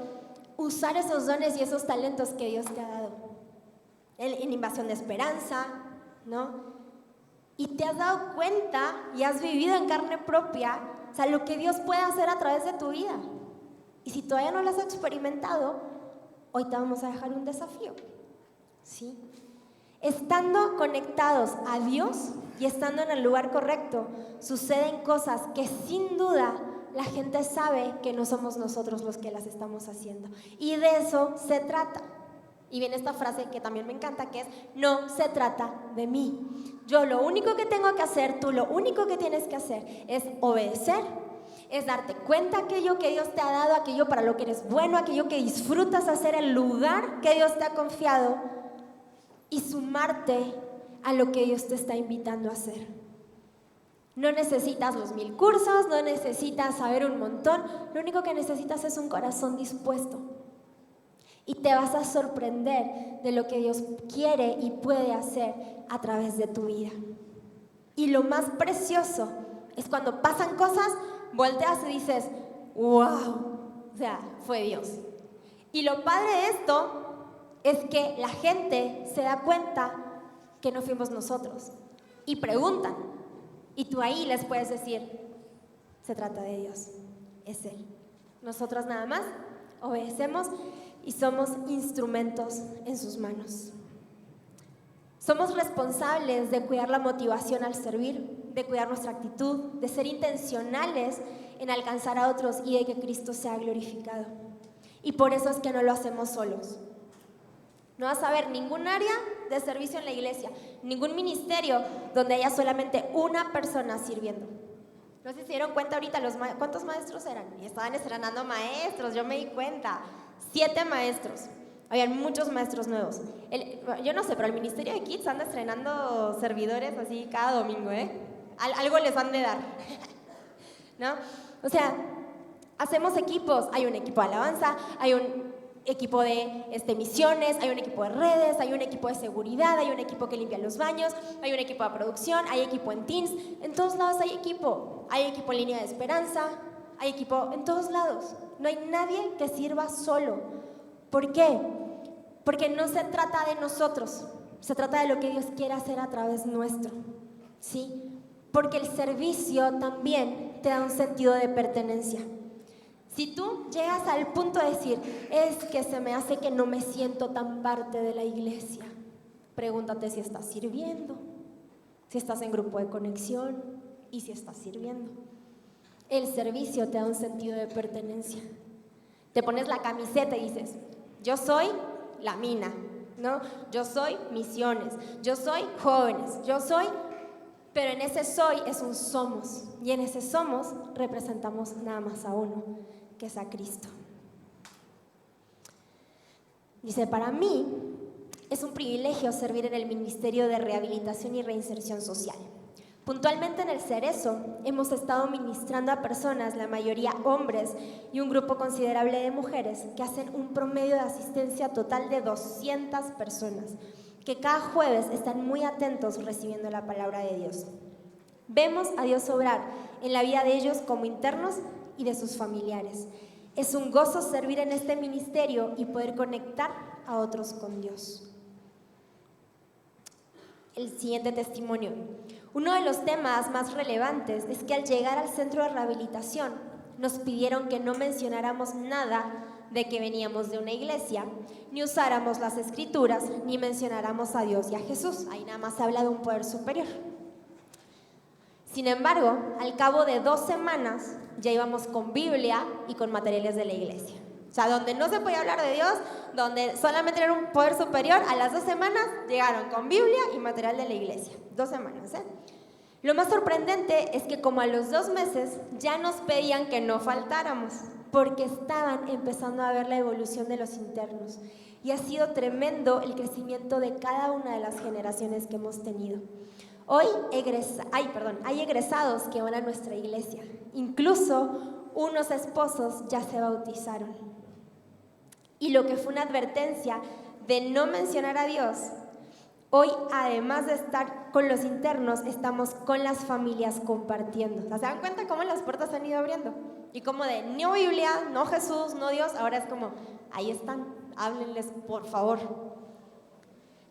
usar esos dones y esos talentos que Dios te ha dado. En Invasión de Esperanza, ¿no? Y te has dado cuenta y has vivido en carne propia, o sea, lo que Dios puede hacer a través de tu vida. Y si todavía no lo has experimentado, hoy te vamos a dejar un desafío, ¿sí? Estando conectados a Dios y estando en el lugar correcto, suceden cosas que sin duda la gente sabe que no somos nosotros los que las estamos haciendo. Y de eso se trata. Y viene esta frase que también me encanta, que es, no se trata de mí. Yo lo único que tengo que hacer, tú lo único que tienes que hacer es obedecer, es darte cuenta aquello que Dios te ha dado, aquello para lo que eres bueno, aquello que disfrutas hacer, el lugar que Dios te ha confiado, y sumarte a lo que Dios te está invitando a hacer. No necesitas los 1000 cursos, no necesitas saber un montón, lo único que necesitas es un corazón dispuesto. Y te vas a sorprender de lo que Dios quiere y puede hacer a través de tu vida. Y lo más precioso es cuando pasan cosas, volteas y dices, wow, o sea, fue Dios. Y lo padre de esto es que la gente se da cuenta que no fuimos nosotros y preguntan, y tú ahí les puedes decir, se trata de Dios, es Él. Nosotros nada más obedecemos y somos instrumentos en sus manos. Somos responsables de cuidar la motivación al servir, de cuidar nuestra actitud, de ser intencionales en alcanzar a otros y de que Cristo sea glorificado. Y por eso es que no lo hacemos solos. No vas a ver ningún área de servicio en la iglesia, ningún ministerio donde haya solamente una persona sirviendo. No sé si se dieron cuenta ahorita cuántos maestros eran. Y estaban estrenando maestros, yo me di cuenta. 7 maestros. Habían muchos maestros nuevos. Yo no sé, pero el Ministerio de Kids anda estrenando servidores así cada domingo, ¿eh? Algo les han de dar. ¿No? O sea, hacemos equipos. Hay un equipo de alabanza, hay un equipo de misiones, hay un equipo de redes, hay un equipo de seguridad, hay un equipo que limpia los baños, hay un equipo de producción, hay equipo en Teams. En todos lados hay equipo. Hay equipo en Línea de Esperanza, hay equipo en todos lados. No hay nadie que sirva solo. ¿Por qué? Porque no se trata de nosotros, se trata de lo que Dios quiere hacer a través nuestro, ¿sí? Porque el servicio también te da un sentido de pertenencia. Si tú llegas al punto de decir, es que se me hace que no me siento tan parte de la iglesia, pregúntate si estás sirviendo, si estás en grupo de conexión y si estás sirviendo. El servicio te da un sentido de pertenencia. Te pones la camiseta y dices, yo soy la mina, ¿no? Yo soy misiones, yo soy jóvenes, yo soy, pero en ese soy es un somos, y en ese somos representamos nada más a uno, que es a Cristo. Dice, para mí es un privilegio servir en el Ministerio de Rehabilitación y Reinserción Social. Puntualmente en el Cerezo hemos estado ministrando a personas, la mayoría hombres y un grupo considerable de mujeres, que hacen un promedio de asistencia total de 200 personas, que cada jueves están muy atentos recibiendo la palabra de Dios. Vemos a Dios obrar en la vida de ellos como internos y de sus familiares. Es un gozo servir en este ministerio y poder conectar a otros con Dios. El siguiente testimonio. Uno de los temas más relevantes es que al llegar al centro de rehabilitación nos pidieron que no mencionáramos nada de que veníamos de una iglesia, ni usáramos las escrituras, ni mencionáramos a Dios y a Jesús. Ahí nada más se habla de un poder superior. Sin embargo, al cabo de 2 semanas ya íbamos con Biblia y con materiales de la iglesia. O sea, donde no se podía hablar de Dios, donde solamente era un poder superior, a las 2 semanas llegaron con Biblia y material de la iglesia. 2 semanas, ¿eh? Lo más sorprendente es que como a los 2 meses ya nos pedían que no faltáramos, porque estaban empezando a ver la evolución de los internos. Y ha sido tremendo el crecimiento de cada una de las generaciones que hemos tenido. Hoy hay egresados que van a nuestra iglesia. Incluso unos esposos ya se bautizaron. Y lo que fue una advertencia de no mencionar a Dios, hoy, además de estar con los internos, estamos con las familias compartiendo. O sea, ¿se dan cuenta cómo las puertas se han ido abriendo? Y como de no Biblia, no Jesús, no Dios, ahora es como, ahí están, háblenles por favor.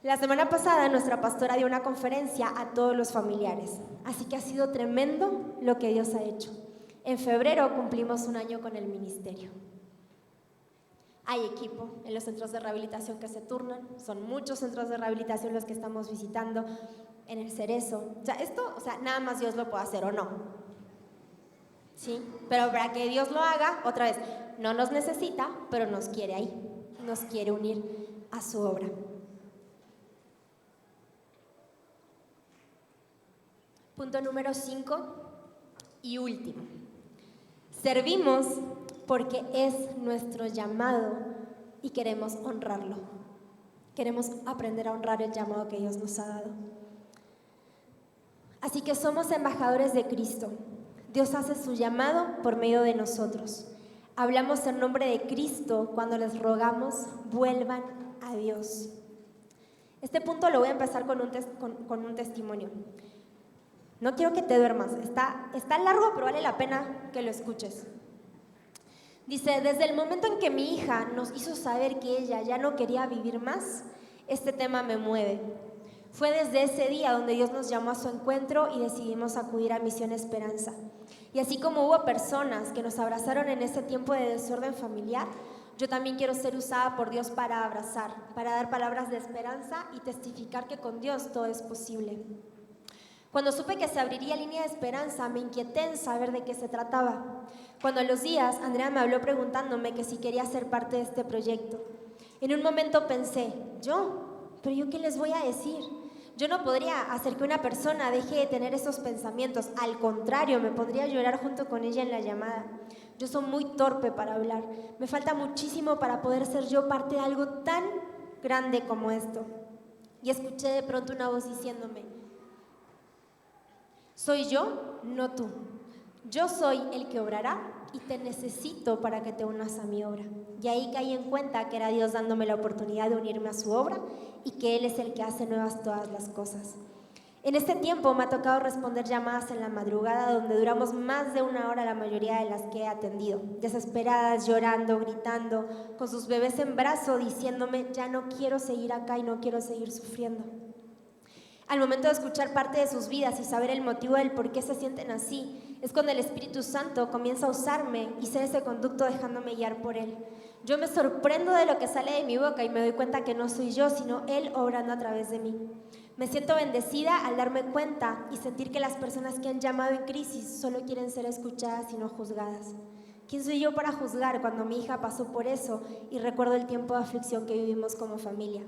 La semana pasada nuestra pastora dio una conferencia a todos los familiares, así que ha sido tremendo lo que Dios ha hecho. En febrero cumplimos 1 año con el ministerio. Hay equipo en los centros de rehabilitación que se turnan, son muchos centros de rehabilitación los que estamos visitando en el Cerezo. O sea, esto, nada más Dios lo puede hacer o no. ¿Sí? Pero para que Dios lo haga, otra vez, no nos necesita, pero nos quiere ahí, nos quiere unir a su obra. Punto número 5 y último. Servimos porque es nuestro llamado y queremos honrarlo. Queremos aprender a honrar el llamado que Dios nos ha dado. Así que somos embajadores de Cristo. Dios hace su llamado por medio de nosotros. Hablamos en nombre de Cristo cuando les rogamos, vuelvan a Dios. Este punto lo voy a empezar con un testimonio. No quiero que te duermas, está largo, pero vale la pena que lo escuches. Dice, desde el momento en que mi hija nos hizo saber que ella ya no quería vivir más, este tema me mueve. Fue desde ese día donde Dios nos llamó a su encuentro y decidimos acudir a Misión Esperanza. Y así como hubo personas que nos abrazaron en ese tiempo de desorden familiar, yo también quiero ser usada por Dios para abrazar, para dar palabras de esperanza y testificar que con Dios todo es posible. Cuando supe que se abriría Línea de Esperanza, me inquieté en saber de qué se trataba. Cuando a los días, Andrea me habló preguntándome que si quería ser parte de este proyecto. En un momento pensé, ¿pero yo qué les voy a decir? Yo no podría hacer que una persona deje de tener esos pensamientos. Al contrario, me pondría a llorar junto con ella en la llamada. Yo soy muy torpe para hablar. Me falta muchísimo para poder ser yo parte de algo tan grande como esto. Y escuché de pronto una voz diciéndome, soy yo, no tú. Yo soy el que obrará y te necesito para que te unas a mi obra. Y ahí caí en cuenta que era Dios dándome la oportunidad de unirme a su obra y que Él es el que hace nuevas todas las cosas. En este tiempo me ha tocado responder llamadas en la madrugada donde duramos más de 1 hora la mayoría de las que he atendido, desesperadas, llorando, gritando, con sus bebés en brazo, diciéndome, ya no quiero seguir acá y no quiero seguir sufriendo. Al momento de escuchar parte de sus vidas y saber el motivo del por qué se sienten así, es cuando el Espíritu Santo comienza a usarme y ser ese conducto dejándome guiar por Él. Yo me sorprendo de lo que sale de mi boca y me doy cuenta que no soy yo, sino Él obrando a través de mí. Me siento bendecida al darme cuenta y sentir que las personas que han llamado en crisis solo quieren ser escuchadas y no juzgadas. ¿Quién soy yo para juzgar cuando mi hija pasó por eso y recuerdo el tiempo de aflicción que vivimos como familia?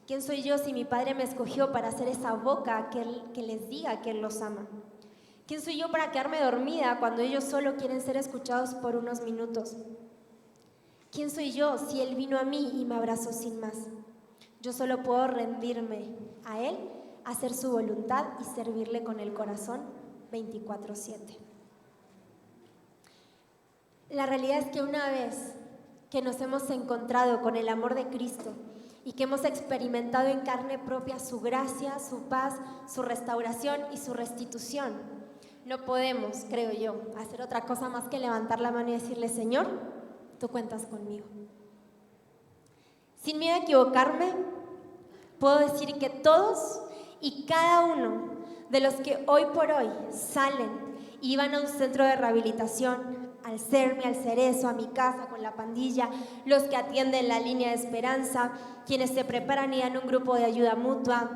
¿Quién soy yo si mi padre me escogió para ser esa boca que les diga que Él los ama? ¿Quién soy yo para quedarme dormida cuando ellos solo quieren ser escuchados por unos minutos? ¿Quién soy yo si Él vino a mí y me abrazó sin más? Yo solo puedo rendirme a Él, hacer su voluntad y servirle con el corazón 24/7. La realidad es que una vez que nos hemos encontrado con el amor de Cristo, y que hemos experimentado en carne propia su gracia, su paz, su restauración y su restitución, no podemos, creo yo, hacer otra cosa más que levantar la mano y decirle, Señor, tú cuentas conmigo. Sin miedo a equivocarme, puedo decir que todos y cada uno de los que hoy por hoy salen y van a un centro de rehabilitación, al CERMI, al Cerezo, a mi casa con la pandilla, los que atienden la Línea de Esperanza, quienes se preparan y dan un grupo de ayuda mutua,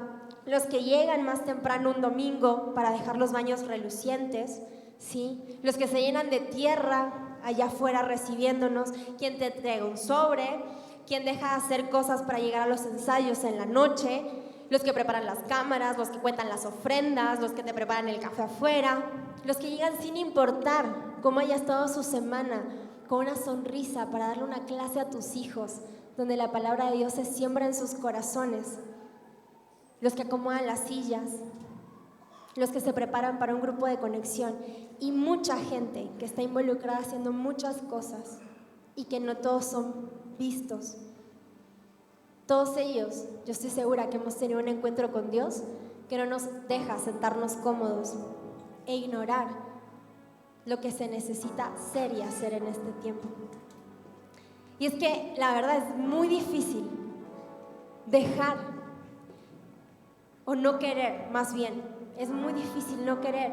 los que llegan más temprano un domingo para dejar los baños relucientes, ¿sí? Los que se llenan de tierra allá afuera recibiéndonos, quien te entrega un sobre, quien deja de hacer cosas para llegar a los ensayos en la noche, los que preparan las cámaras, los que cuentan las ofrendas, los que te preparan el café afuera, los que llegan sin importar cómo haya estado su semana, con una sonrisa para darle una clase a tus hijos, donde la palabra de Dios se siembra en sus corazones, los que acomodan las sillas, los que se preparan para un grupo de conexión y mucha gente que está involucrada haciendo muchas cosas y que no todos son vistos. Todos ellos, yo estoy segura que hemos tenido un encuentro con Dios que no nos deja sentarnos cómodos e ignorar lo que se necesita ser y hacer en este tiempo. Y es que la verdad es muy difícil dejar o no querer, más bien, es muy difícil no querer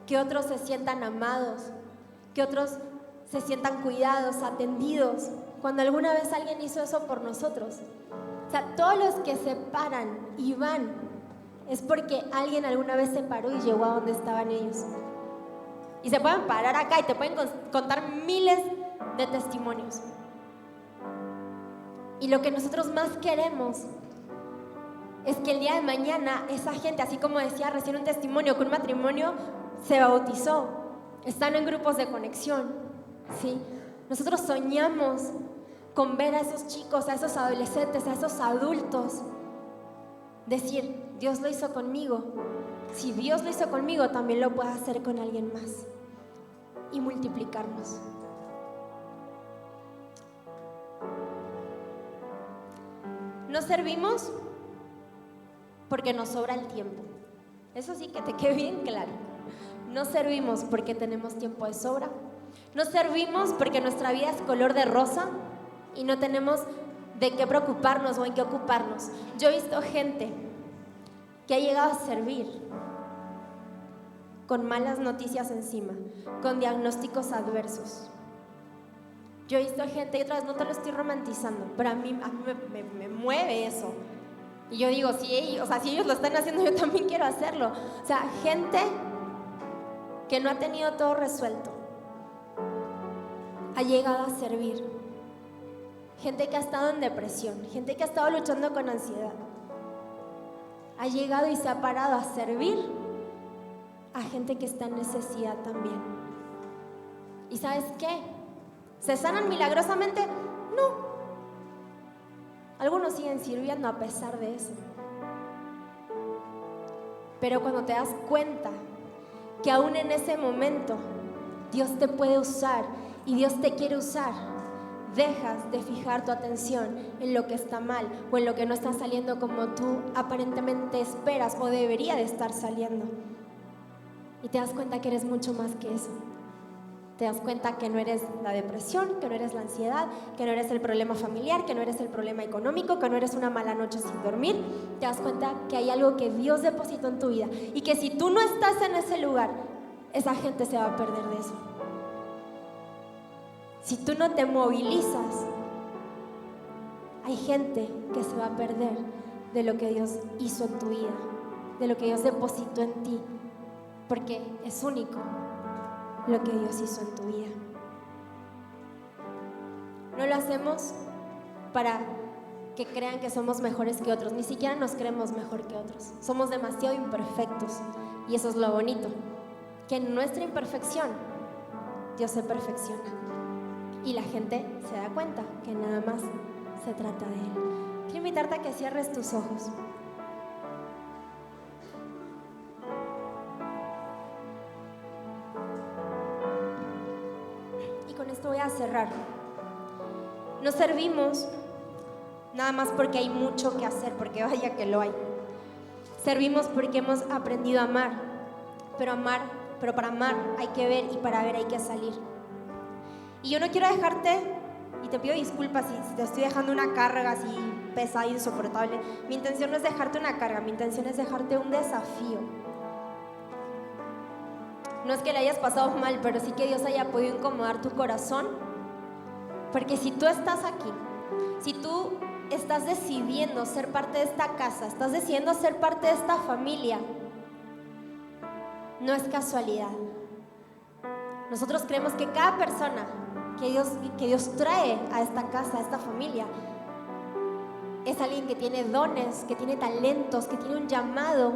que otros se sientan amados, que otros se sientan cuidados, atendidos, cuando alguna vez alguien hizo eso por nosotros. O sea, todos los que se paran y van es porque alguien alguna vez se paró y llegó a donde estaban ellos. Y se pueden parar acá y te pueden contar miles de testimonios. Y lo que nosotros más queremos es que el día de mañana esa gente, así como decía recién un testimonio, que un matrimonio se bautizó, están en grupos de conexión, ¿sí? Nosotros soñamos con ver a esos chicos, a esos adolescentes, a esos adultos, decir, Dios lo hizo conmigo. Si Dios lo hizo conmigo, también lo puede hacer con alguien más. Y multiplicarnos. No servimos porque nos sobra el tiempo. Eso sí que te quede bien claro. No servimos porque tenemos tiempo de sobra. No servimos porque nuestra vida es color de rosa y no tenemos de qué preocuparnos o en qué ocuparnos. Yo he visto gente que ha llegado a servir con malas noticias encima, con diagnósticos adversos. Yo he visto gente, y otra vez no te lo estoy romantizando, pero a mí me mueve eso. Y yo digo, si ellos lo están haciendo, yo también quiero hacerlo. O sea, gente que no ha tenido todo resuelto, ha llegado a servir. Gente que ha estado en depresión, gente que ha estado luchando con ansiedad, ha llegado y se ha parado a servir a gente que está en necesidad también. ¿Y sabes qué? ¿Se sanan milagrosamente? No. Algunos siguen sirviendo a pesar de eso. Pero cuando te das cuenta que aún en ese momento Dios te puede usar y Dios te quiere usar, dejas de fijar tu atención en lo que está mal o en lo que no está saliendo como tú aparentemente esperas o debería de estar saliendo. Y te das cuenta que eres mucho más que eso. Te das cuenta que no eres la depresión, que no eres la ansiedad, que no eres el problema familiar, que no eres el problema económico, que no eres una mala noche sin dormir. Te das cuenta que hay algo que Dios depositó en tu vida y que si tú no estás en ese lugar, esa gente se va a perder de eso. Si tú no te movilizas, hay gente que se va a perder de lo que Dios hizo en tu vida, de lo que Dios depositó en ti, porque es único lo que Dios hizo en tu vida. No lo hacemos para que crean que somos mejores que otros, ni siquiera nos creemos mejor que otros. Somos demasiado imperfectos y eso es lo bonito, que en nuestra imperfección Dios se perfecciona y la gente se da cuenta que nada más se trata de Él. Quiero invitarte a que cierres tus ojos. Con esto voy a cerrar. No servimos nada más porque hay mucho que hacer, porque vaya que lo hay. Servimos porque hemos aprendido a amar, pero para amar hay que ver y para ver hay que salir. Y yo no quiero dejarte, y te pido disculpas si te estoy dejando una carga así pesada, insoportable. Mi intención no es dejarte una carga, mi intención es dejarte un desafío. No es que le hayas pasado mal, pero sí que Dios haya podido incomodar tu corazón. Porque si tú estás aquí, si tú estás decidiendo ser parte de esta casa, estás decidiendo ser parte de esta familia, no es casualidad. Nosotros creemos que cada persona que Dios trae a esta casa, a esta familia, es alguien que tiene dones, que tiene talentos, que tiene un llamado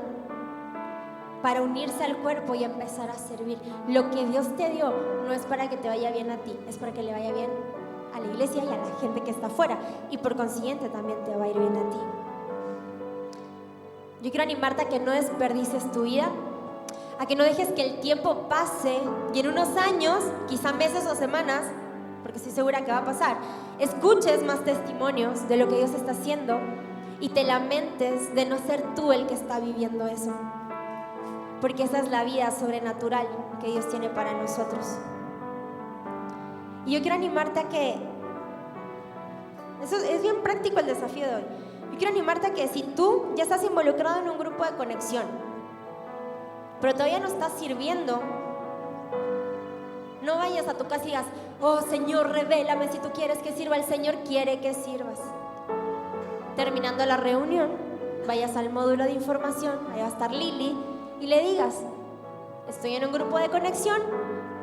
para unirse al cuerpo y empezar a servir. Lo que Dios te dio no es para que te vaya bien a ti, es para que le vaya bien a la iglesia y a la gente que está afuera, y por consiguiente también te va a ir bien a ti. Yo quiero animarte a que no desperdicies tu vida, a que no dejes que el tiempo pase y en unos años, quizá meses o semanas, porque estoy segura que va a pasar, escuches más testimonios de lo que Dios está haciendo y te lamentes de no ser tú el que está viviendo eso, porque esa es la vida sobrenatural que Dios tiene para nosotros. Y yo quiero animarte a que, eso es bien práctico el desafío de hoy, yo quiero animarte a que si tú ya estás involucrado en un grupo de conexión, pero todavía no estás sirviendo, no vayas a tu casa y digas, oh Señor, revélame si tú quieres que sirva. El Señor quiere que sirvas. Terminando la reunión, vayas al módulo de información, ahí va a estar Lili, y le digas, estoy en un grupo de conexión,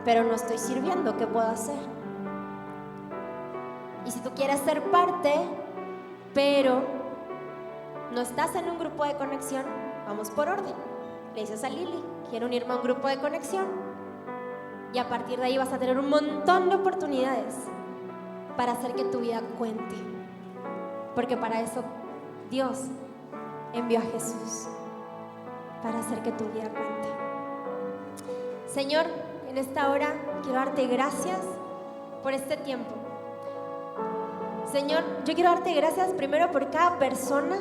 pero no estoy sirviendo, ¿qué puedo hacer? Y si tú quieres ser parte, pero no estás en un grupo de conexión, vamos por orden. Le dices a Lili, quiero unirme a un grupo de conexión, y a partir de ahí vas a tener un montón de oportunidades para hacer que tu vida cuente, porque para eso Dios envió a Jesús, para hacer que tu vida cuente. Señor, en esta hora quiero darte gracias por este tiempo. Señor, yo quiero darte gracias primero por cada persona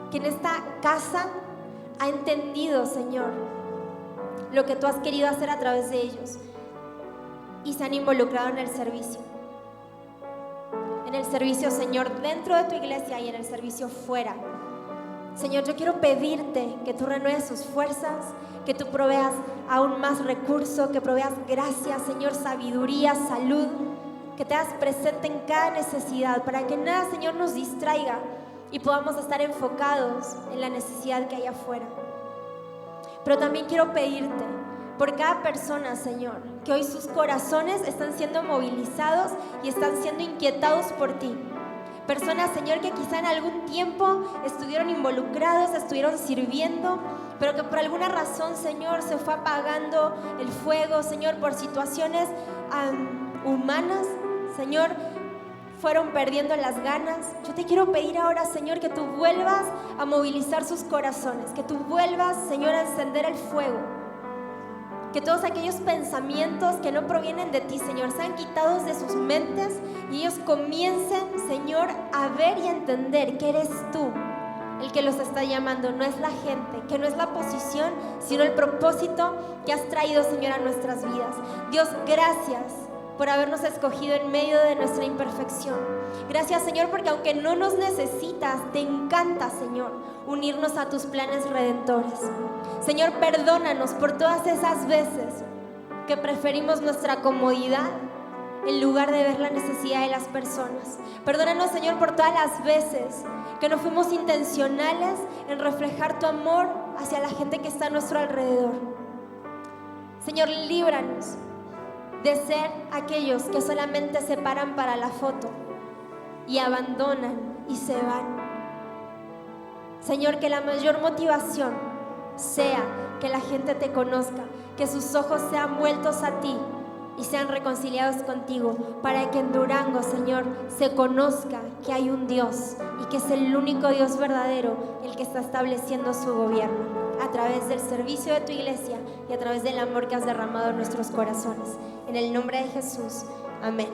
que en esta casa ha entendido, Señor, lo que tú has querido hacer a través de ellos y se han involucrado en el servicio. En el servicio, Señor, dentro de tu iglesia y en el servicio fuera. Señor, yo quiero pedirte que tú renueves sus fuerzas, que tú proveas aún más recursos, que proveas gracia, Señor, sabiduría, salud, que te hagas presente en cada necesidad para que nada, Señor, nos distraiga y podamos estar enfocados en la necesidad que hay afuera. Pero también quiero pedirte por cada persona, Señor, que hoy sus corazones están siendo movilizados y están siendo inquietados por ti. Personas, Señor, que quizá en algún tiempo estuvieron involucrados, estuvieron sirviendo, pero que por alguna razón, Señor, se fue apagando el fuego, Señor, por situaciones humanas, Señor, fueron perdiendo las ganas. Yo te quiero pedir ahora, Señor, que tú vuelvas a movilizar sus corazones, que tú vuelvas, Señor, a encender el fuego, que todos aquellos pensamientos que no provienen de ti, Señor, sean quitados de sus mentes y ellos comiencen, Señor, a ver y a entender que eres tú el que los está llamando, no es la gente, que no es la posición, sino el propósito que has traído, Señor, a nuestras vidas. Dios, gracias por habernos escogido en medio de nuestra imperfección. Gracias, Señor, porque aunque no nos necesitas, te encanta, Señor, unirnos a tus planes redentores. Señor, perdónanos por todas esas veces que preferimos nuestra comodidad en lugar de ver la necesidad de las personas. Perdónanos, Señor, por todas las veces que no fuimos intencionales en reflejar tu amor hacia la gente que está a nuestro alrededor. Señor, líbranos de ser aquellos que solamente se paran para la foto y abandonan y se van. Señor, que la mayor motivación sea que la gente te conozca, que sus ojos sean vueltos a ti y sean reconciliados contigo, para que en Durango, Señor, se conozca que hay un Dios y que es el único Dios verdadero el que está estableciendo su gobierno a través del servicio de tu iglesia y a través del amor que has derramado en nuestros corazones. En el nombre de Jesús, amén.